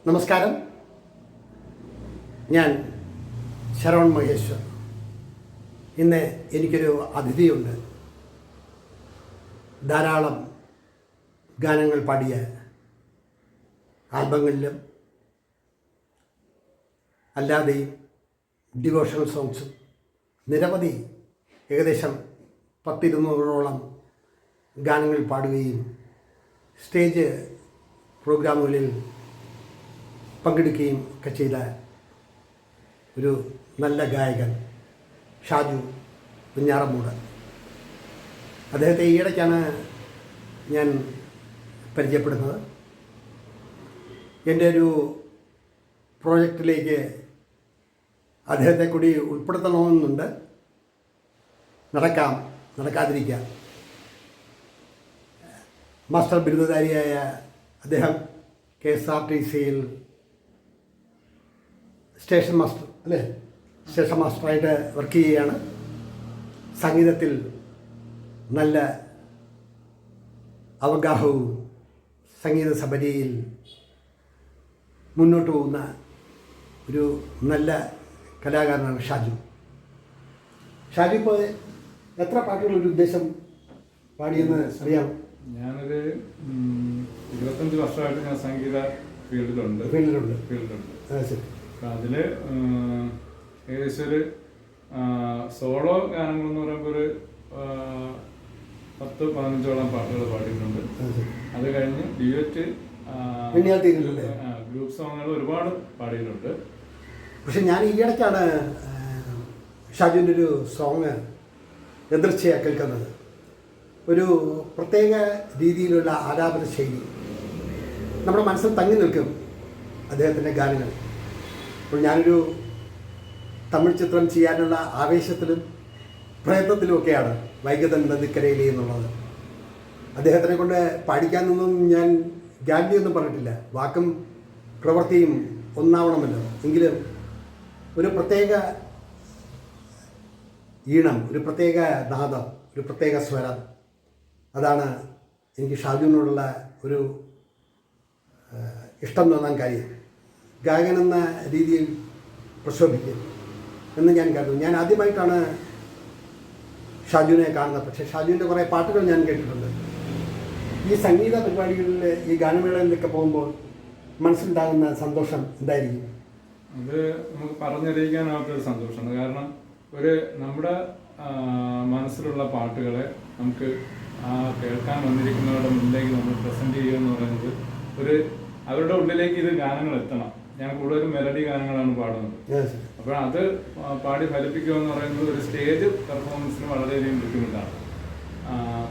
നമസ്കാരം. ഞാൻ ശരവൺ മഹേശ്വർ. ഇന്ന് എനിക്കൊരു അതിഥിയുണ്ട്. ധാരാളം ഗാനങ്ങൾ പാടിയ ആൽബങ്ങളിലും അല്ലാതെയും ഡിവോഷണൽ സോങ്സും നിരവധി ഏകദേശം 200-ഓളം ഗാനങ്ങൾ പാടുകയും സ്റ്റേജ് പ്രോഗ്രാമുകളിൽ പങ്കെടുക്കുകയും ഒക്കെ ചെയ്ത ഒരു നല്ല ഗായകൻ ഷാജു കുഞ്ഞാറമ്മൂട്. അദ്ദേഹത്തെ ഈയിടയ്ക്കാണ് ഞാൻ പരിചയപ്പെടുന്നത്. എൻ്റെ ഒരു പ്രോജക്റ്റിലേക്ക് അദ്ദേഹത്തെ കൂടി ഉൾപ്പെടുത്തണമെന്നുണ്ട്. നടക്കാം, നടക്കാതിരിക്കാം. മാസ്റ്റർ ബിരുദധാരിയായ അദ്ദേഹം KSRTCയിൽ സ്റ്റേഷൻ മാസ്റ്ററായിട്ട് വർക്ക് ചെയ്യുകയാണ്. സംഗീതത്തിൽ നല്ല അവഗാഹവും സംഗീത സഭയിൽ മുന്നോട്ട് പോകുന്ന ഒരു നല്ല കലാകാരനാണ് ഷാജു. ഇപ്പോൾ എത്ര പാട്ടുകൾ ഒരു ഉദ്ദേശം പാടിയെന്ന് അറിയാം? ഞാനൊരു 25 വർഷമായിട്ട് ഞാൻ സംഗീത ഫീൽഡിലുണ്ട്. അതിൽ ഏകദേശം ഒരു സോളോ ഗാനങ്ങളെന്ന് പറയുമ്പോൾ ഒരു 10-15ഓളം പാട്ടുകൾ പാടിയിട്ടുണ്ട്. അത് കഴിഞ്ഞ് ഡ്യുവറ്റ് ഗ്രൂപ്പ് സോങ്ങുകൾ ഒരുപാട് പാടിയിട്ടുണ്ട്. പക്ഷെ ഞാൻ ഈയിടയ്ക്കാണ് ഷാജുവിൻ്റെ ഒരു സോങ് എതിർച്ചയാണ് കേൾക്കുന്നത്. ഒരു പ്രത്യേക രീതിയിലുള്ള ആലാപന ശൈലി നമ്മുടെ മനസ്സിൽ തങ്ങി നിൽക്കും അദ്ദേഹത്തിൻ്റെ ഗാനങ്ങൾ. അപ്പോൾ ഞാനൊരു തമിഴ് ചിത്രം ചെയ്യാനുള്ള ആവേശത്തിലും പ്രയത്നത്തിലുമൊക്കെയാണ് വൈഗതൻ നദിക്കരയിലെ എന്നുള്ളത്. അദ്ദേഹത്തിനെ കൊണ്ട് പാടിക്കാനൊന്നും ഞാൻ ഗ്യാരണ്ടിയൊന്നും പറഞ്ഞിട്ടില്ല. വാക്കും പ്രവൃത്തിയും ഒന്നാവണമല്ലോ. എങ്കിലും ഒരു പ്രത്യേക ഈണം, ഒരു പ്രത്യേക നാദം, ഒരു പ്രത്യേക സ്വരം, അതാണ് എനിക്ക് ഷാജുവിനോടുള്ള ഒരു ഇഷ്ടം തോന്നാൻ കാര്യം. ഗായകനെന്ന രീതിയിൽ പ്രശോഭിക്കും എന്ന് ഞാൻ കരുതുന്നു. ഞാൻ ആദ്യമായിട്ടാണ് ഷാജുവിനെ കാണുന്നത്. പക്ഷേ ഷാജുവിൻ്റെ കുറേ പാട്ടുകൾ ഞാൻ കേട്ടിട്ടുണ്ട്. ഈ സംഗീത പരിപാടികളിൽ, ഈ ഗാനമേളകളിലൊക്കെ പോകുമ്പോൾ മനസ്സിലുണ്ടാകുന്ന സന്തോഷം എന്തായിരിക്കും? അത് നമുക്ക് പറഞ്ഞറിയിക്കാനാവാത്തൊരു സന്തോഷമാണ്. കാരണം നമ്മുടെ മനസ്സിലുള്ള പാട്ടുകളെ നമുക്ക് കേൾക്കാൻ വന്നിരിക്കുന്നവരുടെ മുന്നിലേക്ക് നമ്മൾ പ്രസൻറ്റ് ചെയ്യുക എന്ന് പറയുന്നത് അവരുടെ ഉള്ളിലേക്ക് ഇത് ഗാനങ്ങൾ എത്തണം. ഞാൻ കൂടുതലും മെലഡി ഗാനങ്ങളാണ് പാടുന്നത്. അപ്പോൾ അത് പാടി ഫലിപ്പിക്കുക എന്ന് പറയുന്നത് ഒരു സ്റ്റേജ് പെർഫോമൻസിന് വളരെയധികം ബുദ്ധിമുട്ടാണ്.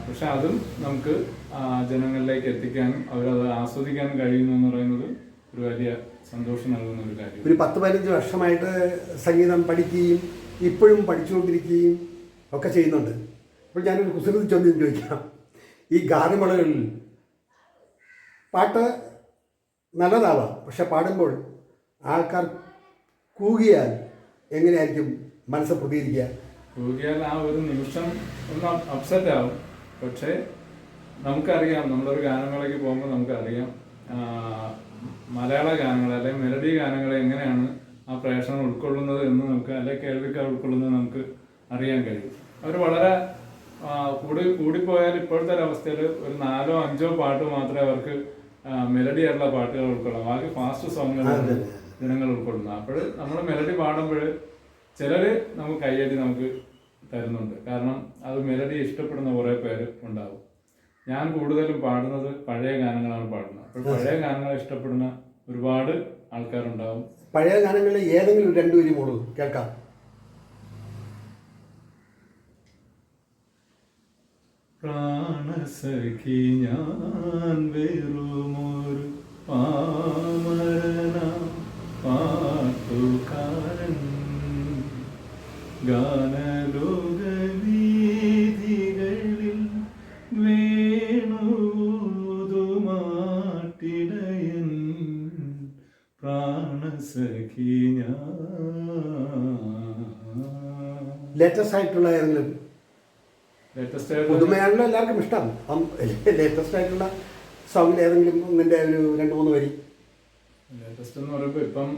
പക്ഷെ അതും നമുക്ക് ജനങ്ങളിലേക്ക് എത്തിക്കാനും അവരത് ആസ്വദിക്കാനും കഴിയുന്നു എന്ന് പറയുന്നത് ഒരു വലിയ സന്തോഷം നൽകുന്ന ഒരു കാര്യം. ഒരു 10-15 വർഷമായിട്ട് സംഗീതം പഠിക്കുകയും ഇപ്പോഴും പഠിച്ചുകൊണ്ടിരിക്കുകയും ഒക്കെ ചെയ്യുന്നുണ്ട്. അപ്പോൾ ഞാനൊരു കുസൃതി ചോദ്യം ചോദിക്കാം. ഈ ഗാനമേളകളിൽ പാട്ട് നല്ലതാവാം, പക്ഷെ പാടുമ്പോൾ ആൾക്കാർ കൂകിയാൽ എങ്ങനെയായിരിക്കും മനസ്സ് പ്രതികരിക്കുക? കൂകിയാൽ ആ ഒരു നിമിഷം ഒന്ന് അപ്സെറ്റ് ആവും. പക്ഷേ നമുക്കറിയാം, നമ്മളൊരു ഗാനമേളയ്ക്ക് പോകുമ്പോൾ നമുക്കറിയാം മലയാള ഗാനങ്ങൾ അല്ലെങ്കിൽ മെലഡി ഗാനങ്ങളെ എങ്ങനെയാണ് ആ പ്രേക്ഷകർ ഉൾക്കൊള്ളുന്നത് എന്ന് നമുക്ക്, അല്ലെങ്കിൽ കേൾവിക്കാർ ഉൾക്കൊള്ളുന്നത് നമുക്ക് അറിയാൻ കഴിയും. അവർ വളരെ കൂടിപ്പോയാൽ ഇപ്പോഴത്തെ ഒരവസ്ഥയിൽ ഒരു 4-5 പാട്ട് മാത്രമേ അവർക്ക് മെലഡി ആയിട്ടുള്ള പാട്ടുകൾ ഉൾക്കൊള്ളാം. ബാക്കി ഫാസ്റ്റ് സോങ്ങുകളാണ് ജനങ്ങൾ ഉൾക്കൊള്ളുന്നത്. അപ്പോൾ നമ്മൾ മെലഡി പാടുമ്പോൾ ചിലർ നമുക്ക് കയ്യടി നമുക്ക് തരുന്നുണ്ട്. കാരണം അത് മെലഡി ഇഷ്ടപ്പെടുന്ന കുറേ പേര് ഉണ്ടാവും. ഞാൻ കൂടുതലും പാടുന്നത് പഴയ ഗാനങ്ങളാണ് പാടുന്നത്. അപ്പോൾ പഴയ ഗാനങ്ങൾ ഇഷ്ടപ്പെടുന്ന ഒരുപാട് ആൾക്കാരുണ്ടാവും. പഴയ ഗാനങ്ങളിൽ ഏതെങ്കിലും 2 വരി മോള് കേൾക്കാം. പ്രാണസഖി ഞാൻ വെറുമൊരു പാമരന പാട്ടുകാരൻ ഗാനലോക വീഥികളിൽ വേണുതുമാട്ടിടയൻ പ്രാണസഖി ഞാൻ. ലേറ്റസ്റ്റ് ആയിട്ടുള്ള ഏതെങ്കിലും? പുതുമയാണല്ലോ എല്ലാവർക്കും ഇഷ്ടം. ലേറ്റസ്റ്റ് ആയിട്ടുള്ള സോങ്ങിൽ ഏതെങ്കിലും ഒന്നിൻ്റെ ഒരു 2-3 വരി ലേറ്റസ്റ്റ് എന്ന് പറയുമ്പോൾ ഇപ്പം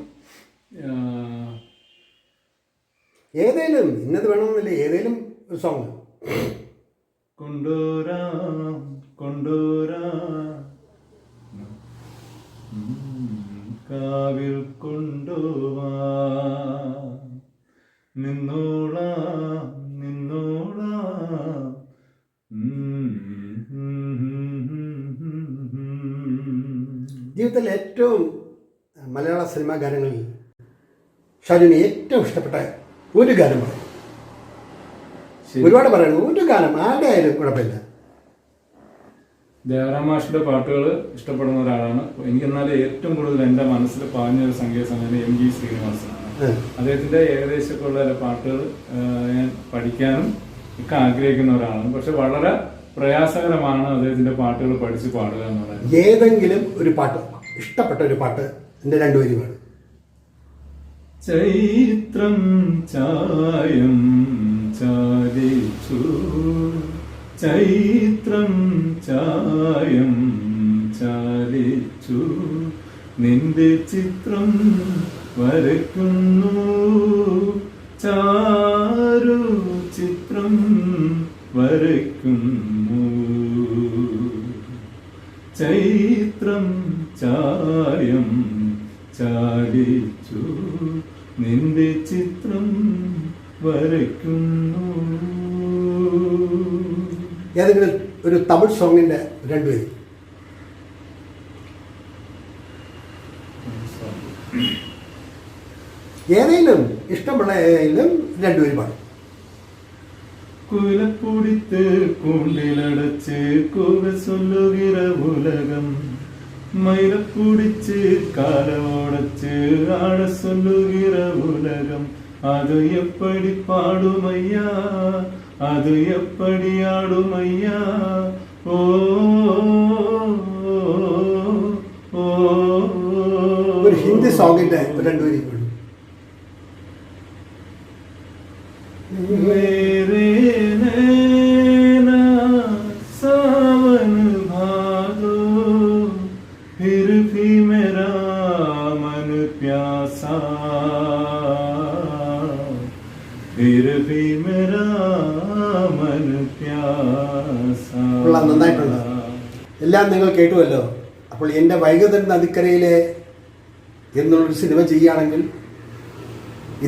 ഏതേലും ഇന്നത് വേണമെന്നില്ല, ഏതേലും ഒരു സോങ്. കൊണ്ടോരാം കൊണ്ടോരാം കാവിൽ കൊണ്ടുവാം നിന്നോളാം നിന്നോളാം. ജീവിതത്തിൽ ഏറ്റവും മലയാള സിനിമാ ഗാനങ്ങളിൽ ഷാജുവിന് ഏറ്റവും ഇഷ്ടപ്പെട്ട ഒരു ഗാനം പറയും. ഒരുപാട് പറയുന്നത് ഒരു ഗാനം ആരുടെ ആയാലും കുഴപ്പമില്ല. ജയറാം മാഷിന്റെ പാട്ടുകൾ ഇഷ്ടപ്പെടുന്ന ഒരാളാണ്. എനിക്കെന്നാലും ഏറ്റവും കൂടുതൽ എൻ്റെ മനസ്സിൽ പാഞ്ഞ ഒരു സംഗീത സംഘടന MG ശ്രീനിവാസനാണ്. അദ്ദേഹത്തിന്റെ ഏകദേശമൊക്കെ ഉള്ള പാട്ടുകൾ ഞാൻ പഠിക്കാനും ഒക്കെ ആഗ്രഹിക്കുന്ന ഒരാളാണ്. പക്ഷെ വളരെ പ്രയാസകരമാണ് അദ്ദേഹത്തിന്റെ പാട്ടുകൾ പഠിച്ച് പാടുക എന്ന് പറയുന്നത്. ഏതെങ്കിലും ഒരു പാട്ട്, ഇഷ്ടപ്പെട്ട ഒരു പാട്ട് എൻ്റെ രണ്ടുപേരും പാടും. ചൈത്രം ചായം ചാലിച്ചു ചൈത്രം ചായം ചാലിച്ചു നിന്റെ ചിത്രം വരയ്ക്കുന്നു ചാരു ചിത്രം വരയ്ക്കുന്നു ചൈത്രം ചായം ചാലിച്ചു നിന്റെ ചിത്രം വരയ്ക്കുന്നു. ഏതെങ്കിലും ഒരു തമിഴ് സോങ്ങിന്റെ രണ്ടുപേരും. ഏതെങ്കിലും ഇഷ്ടമുള്ള ഏതെങ്കിലും രണ്ടുപേരും പാടും. കുലപ്പുടിത്ത് കൂണ്ടിലടച്ച് കൂവ சொல்லுகிற உலகம் மயிலப்புடிச்சு கால ஓடச்சு ஆட சொல்லுகிற உலகம் அது எப்படி பாடுமையா அது எப்படி ஆடுமையா ஓ ഒരു ഹിന്ദി സോങ്ങിന്റെ രണ്ടുപേരും പാടും. मेरे नैना सावन भादो फिर भी मेरा मन प्यासा फिर भी मेरा मन प्यासा. നന്നായിട്ടുണ്ട്. എല്ലാം നിങ്ങൾ കേട്ടുവല്ലോ. അപ്പോൾ എൻ്റെ വൈകതൻ നദിക്കരയിലെ എന്നുള്ളൊരു സിനിമ ചെയ്യുകയാണെങ്കിൽ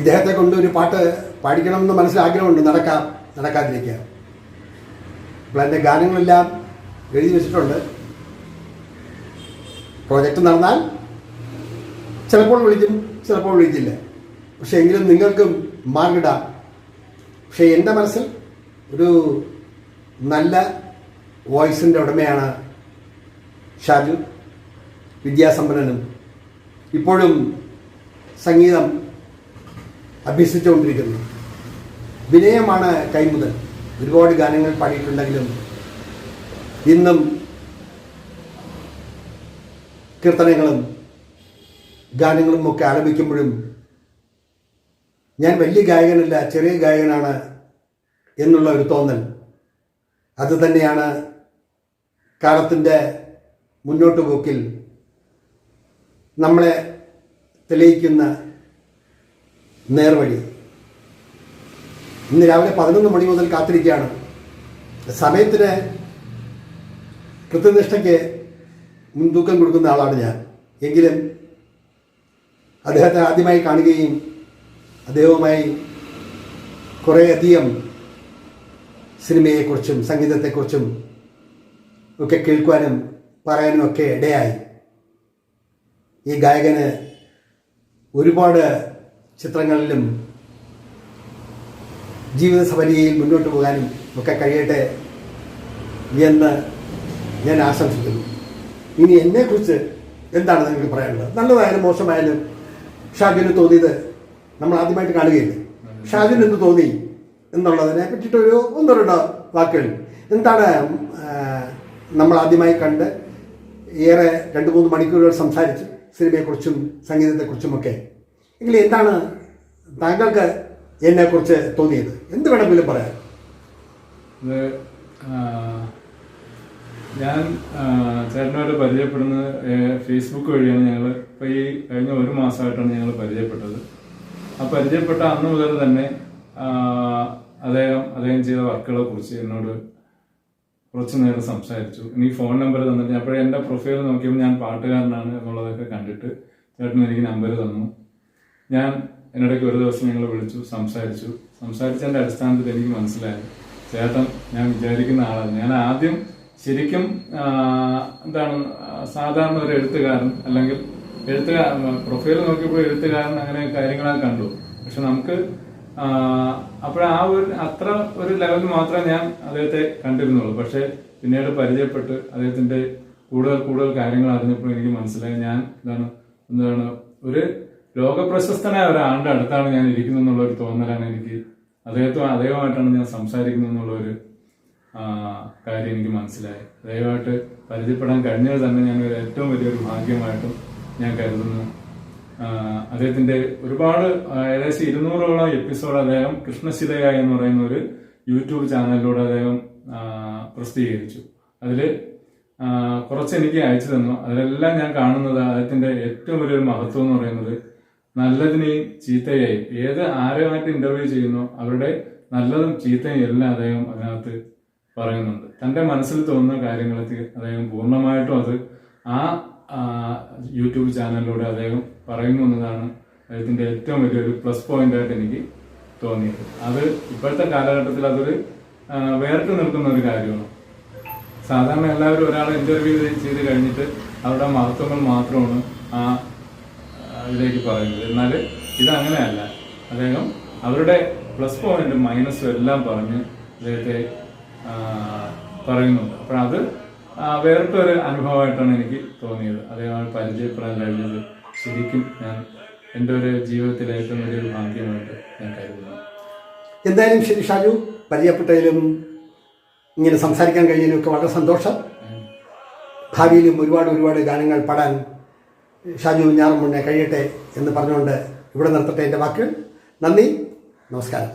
ഇദ്ദേഹത്തെ കൊണ്ട് ഒരു പാട്ട് പാടിക്കണമെന്ന് മനസ്സിലാഗ്രഹമുണ്ട്. നടക്കാതിരിക്കുക. അപ്പോൾ എൻ്റെ ഗാനങ്ങളെല്ലാം എഴുതി വെച്ചിട്ടുണ്ട്. പ്രോജക്റ്റ് നടന്നാൽ ചിലപ്പോൾ വിളിക്കും, ചിലപ്പോൾ വിളിക്കില്ല. പക്ഷെ എങ്കിലും നിങ്ങൾക്കും മാർഗിടാം. പക്ഷേ എൻ്റെ മനസ്സിൽ ഒരു നല്ല വോയിസിൻ്റെ ഉടമയാണ് ഷാജു. വിദ്യാസമ്പന്നനും ഇപ്പോഴും സംഗീതം അഭ്യസിച്ചുകൊണ്ടിരിക്കുന്നു. വിനയമാണ് കൈമുതൽ. ഒരുപാട് ഗാനങ്ങൾ പാടിയിട്ടുണ്ടെങ്കിലും ഇന്നും കീർത്തനങ്ങളും ഗാനങ്ങളും ഒക്കെ ആലപിക്കുമ്പോഴും ഞാൻ വലിയ ഗായകനല്ല, ചെറിയ ഗായകനാണ് എന്നുള്ള ഒരു തോന്നൽ അത് തന്നെയാണ് കാലത്തിൻ്റെ മുന്നോട്ട് പോക്കിൽ നമ്മളെ തെളിയിക്കുന്ന നേർവഴി. ഇന്ന് രാവിലെ 11 മണി മുതൽ കാത്തിരിക്കുകയാണ്. സമയത്തിന് കൃത്യനിഷ്ഠയ്ക്ക് മുൻതൂക്കം കൊടുക്കുന്ന ആളാണ് ഞാൻ. എങ്കിലും അദ്ദേഹത്തെ ആദ്യമായി കാണുകയും അദ്ദേഹവുമായി കുറേയധികം സിനിമയെക്കുറിച്ചും സംഗീതത്തെക്കുറിച്ചും ഒക്കെ കേൾക്കുവാനും പറയാനും ഒക്കെ ഇടയായി. ഈ ഗായകന് ഒരുപാട് ചിത്രങ്ങളിലും ജീവിത സഫരിയിൽ മുന്നോട്ട് പോകാനും ഒക്കെ കഴിയട്ടെ എന്ന് ഞാൻ ആശംസിക്കുന്നു. ഇനി എന്നെക്കുറിച്ച് എന്താണ് നിങ്ങൾക്ക് പറയാനുള്ളത്? നല്ലതായാലും മോശമായാലും ഷാജുവിന് തോന്നിയത് നമ്മൾ ആദ്യമായിട്ട് കാണുകയില്ലേ. ഷാജുവിന് എന്ത് തോന്നി എന്നുള്ളതിനെ പറ്റിയിട്ടൊരു 1-2 വാക്കുകൾ. എന്താണ് നമ്മൾ ആദ്യമായി കണ്ട് ഏറെ 2-3 മണിക്കൂറുകൾ സംസാരിച്ചു സിനിമയെക്കുറിച്ചും സംഗീതത്തെക്കുറിച്ചുമൊക്കെ. എങ്കിൽ എന്താണ് താങ്കൾക്ക് എന്നെക്കുറിച്ച് തോന്നിയത്? എന്ത് വേണമെങ്കിലും പറയാം. ഞാൻ ചേട്ടനോട് പരിചയപ്പെടുന്നത് ഫേസ്ബുക്ക് വഴിയാണ്. ഞങ്ങൾ ഇപ്പോൾ ഈ കഴിഞ്ഞ 1 മാസമായിട്ടാണ് ഞങ്ങൾ പരിചയപ്പെട്ടത്. ആ പരിചയപ്പെട്ട അന്ന് മുതൽ തന്നെ അദ്ദേഹം ചെയ്ത വർക്കുകളെ കുറിച്ച് എന്നോട് കുറച്ച് നേരം സംസാരിച്ചു. എനിക്ക് ഫോൺ നമ്പർ തന്നിട്ട് അപ്പോഴേ എൻ്റെ പ്രൊഫൈൽ നോക്കിയപ്പോൾ ഞാൻ പാട്ടുകാരനാണ് എന്നുള്ളതൊക്കെ കണ്ടിട്ട് ചേട്ടൻ എനിക്ക് നമ്പർ തന്നു. ഞാൻ എന്നിടയ്ക്ക് ഒരു ദിവസം ഞങ്ങൾ വിളിച്ചു, സംസാരിച്ചതിൻ്റെ അടിസ്ഥാനത്തിൽ എനിക്ക് മനസ്സിലായി ചേട്ടൻ ഞാൻ വിചാരിക്കുന്ന ആളാണ്. ഞാൻ ആദ്യം ശരിക്കും സാധാരണ ഒരു എഴുത്തുകാരൻ അല്ലെങ്കിൽ പ്രൊഫൈൽ നോക്കിയപ്പോൾ എഴുത്തുകാരൻ അങ്ങനെ കാര്യങ്ങളൊക്കെ കണ്ടു. പക്ഷെ നമുക്ക് അത്ര ഒരു ലെവലിൽ മാത്രമേ ഞാൻ അദ്ദേഹത്തെ കണ്ടിരുന്നുള്ളൂ. പക്ഷെ പിന്നീട് പരിചയപ്പെട്ട് അദ്ദേഹത്തിന്റെ കൂടുതൽ കാര്യങ്ങൾ അറിഞ്ഞപ്പോൾ എനിക്ക് മനസ്സിലായി ഞാൻ ഒരു ലോകപ്രശസ്തനായ ഒരാളുടെ അടുത്താണ് ഞാൻ ഇരിക്കുന്നത് എന്നുള്ള ഒരു തോന്നലാണ് എനിക്ക്. അദ്ദേഹമായിട്ടാണ് ഞാൻ സംസാരിക്കുന്നത് എന്നുള്ള ഒരു കാര്യം എനിക്ക് മനസ്സിലായി. അദ്ദേഹമായിട്ട് പരിചയപ്പെടാൻ കഴിഞ്ഞത് തന്നെ ഞാൻ ഏറ്റവും വലിയൊരു ഭാഗ്യമായിട്ടും ഞാൻ കരുതുന്നു. അദ്ദേഹത്തിന്റെ ഒരുപാട് ഏകദേശം 200ഓളം എപ്പിസോഡ് അദ്ദേഹം കൃഷ്ണശിലയ എന്ന് പറയുന്ന ഒരു യൂട്യൂബ് ചാനലിലൂടെ അദ്ദേഹം പ്രസിദ്ധീകരിച്ചു. അതില് കുറച്ച് എനിക്ക് അയച്ചു തന്നു. അതിലെല്ലാം ഞാൻ കാണുന്നത് അദ്ദേഹത്തിന്റെ ഏറ്റവും വലിയൊരു മഹത്വം എന്ന് പറയുന്നത് നല്ലതിനെയും ചീത്തയെയും ആരുമായിട്ട് ഇന്റർവ്യൂ ചെയ്യുന്നു അവരുടെ നല്ലതും ചീത്തയും എല്ലാം അദ്ദേഹം അതിനകത്ത് പറയുന്നുണ്ട്. തന്റെ മനസ്സിൽ തോന്നുന്ന കാര്യങ്ങളൊക്കെ അദ്ദേഹം പൂർണ്ണമായിട്ടും അത് യൂട്യൂബ് ചാനലിലൂടെ അദ്ദേഹം പറയുന്നു എന്നതാണ് അദ്ദേഹത്തിന്റെ ഏറ്റവും വലിയൊരു പ്ലസ് പോയിന്റ് ആയിട്ട് എനിക്ക് തോന്നിയത്. അത് ഇപ്പോഴത്തെ കാലഘട്ടത്തിൽ അതൊരു വേറിട്ട് നിൽക്കുന്ന ഒരു കാര്യമാണ്. സാധാരണ എല്ലാവരും ഒരാളെ ഇന്റർവ്യൂ ചെയ്ത് കഴിഞ്ഞിട്ട് അവരുടെ മഹത്വങ്ങൾ മാത്രമാണ് ഇതിലേക്ക് പറയുന്നത്. എന്നാൽ ഇതങ്ങനെയല്ല. അദ്ദേഹം അവരുടെ പ്ലസ് പോയിന്റും മൈനസും എല്ലാം പറഞ്ഞ് അദ്ദേഹത്തെ പറയുന്നുണ്ട്. അപ്പോഴത് വേറിട്ടൊരു അനുഭവമായിട്ടാണ് എനിക്ക് തോന്നിയത്. അദ്ദേഹം പരിചയപ്പെടാൻ കഴിഞ്ഞത് ശരിക്കും ഞാൻ എൻ്റെ ഒരു ജീവിതത്തിലെ ഏറ്റവും വലിയൊരു ഭാഗ്യമായിട്ട് ഞാൻ കരുതുന്നു. എന്തായാലും ശരി ഷാജു, പരിചയപ്പെട്ടതിലും ഇങ്ങനെ സംസാരിക്കാൻ കഴിഞ്ഞതിനൊക്കെ വളരെ സന്തോഷം. ഭാവിയിലും ഒരുപാട് ഗാനങ്ങൾ പാടാൻ ഷാജു ഞാറുമുന്നേ കഴിയട്ടെ എന്ന് പറഞ്ഞുകൊണ്ട് ഇവിടെ നിർത്തട്ടെ എൻ്റെ വാക്കുകൾ. നന്ദി, നമസ്കാരം.